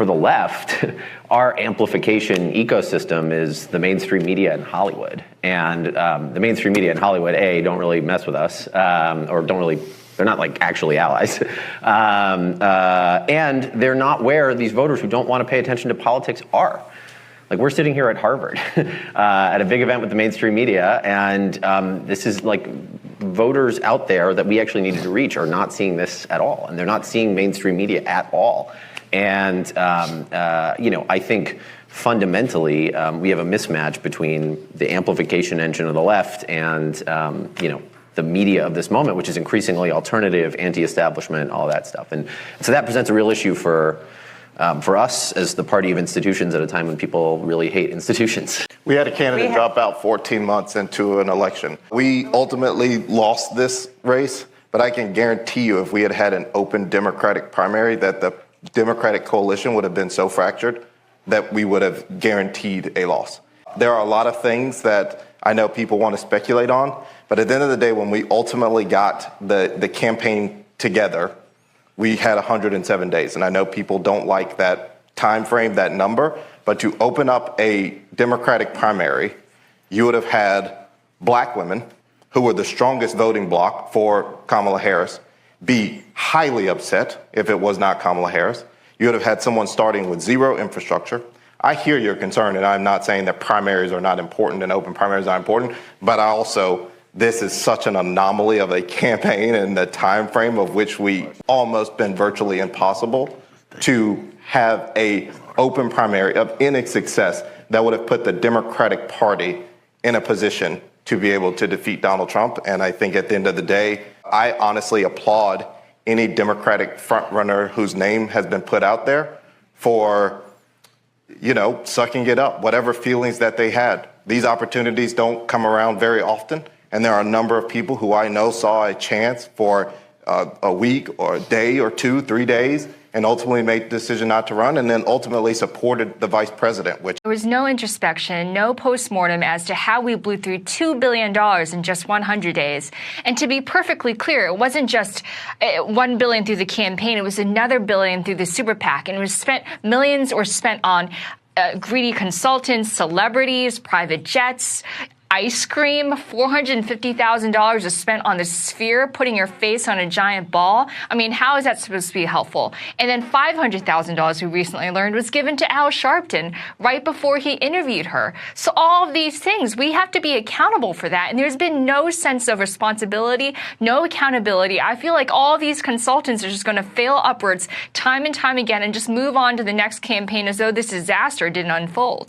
For the left, our amplification ecosystem is the mainstream media in Hollywood. And the mainstream media in Hollywood, A, don't really mess with us, or they're not like actually allies. And they're not where these voters who don't want to pay attention to politics are. Like, we're sitting here at Harvard at a big event with the mainstream media, and this is like voters out there that we actually needed to reach are not seeing this at all, and they're not seeing mainstream media at all. And I think fundamentally we have a mismatch between the amplification engine of the left and the media of this moment, which is increasingly alternative, anti-establishment, all that stuff. And so that presents a real issue for us as the party of institutions at a time when people really hate institutions. We had a candidate drop out 14 months into an election. We ultimately lost this race, but I can guarantee you if we had had an open Democratic primary that the Democratic coalition would have been so fractured that we would have guaranteed a loss. There are a lot of things that I know people want to speculate on, but at the end of the day, when we ultimately got the campaign together, we had 107 days. And I know people don't like that time frame, that number, but to open up a Democratic primary, you would have had black women, who were the strongest voting bloc for Kamala Harris, be highly upset if it was not Kamala Harris. You would have had someone starting with zero infrastructure. I hear your concern, and I'm not saying that primaries are not important and open primaries are important, but this is such an anomaly of a campaign and the time frame of which we almost been virtually impossible to have a open primary of any success that would have put the Democratic Party in a position to be able to defeat Donald Trump. And I think at the end of the day, I honestly applaud any Democratic frontrunner whose name has been put out there for, sucking it up, whatever feelings that they had. These opportunities don't come around very often. And there are a number of people who I know saw a chance for a week or a day or 2, 3 days and ultimately made the decision not to run and then ultimately supported the vice president. There was no introspection, no postmortem as to how we blew through $2 billion in just 100 days. And to be perfectly clear, it wasn't just $1 billion through the campaign. It was another $1 billion through the Super PAC. And it was millions were spent on greedy consultants, celebrities, private jets, ice cream. $450,000 is spent on the sphere, putting your face on a giant ball. I mean, how is that supposed to be helpful? And then $500,000, we recently learned, was given to Al Sharpton right before he interviewed her. So all of these things, we have to be accountable for that. And there's been no sense of responsibility, no accountability. I feel like all these consultants are just going to fail upwards time and time again and just move on to the next campaign as though this disaster didn't unfold.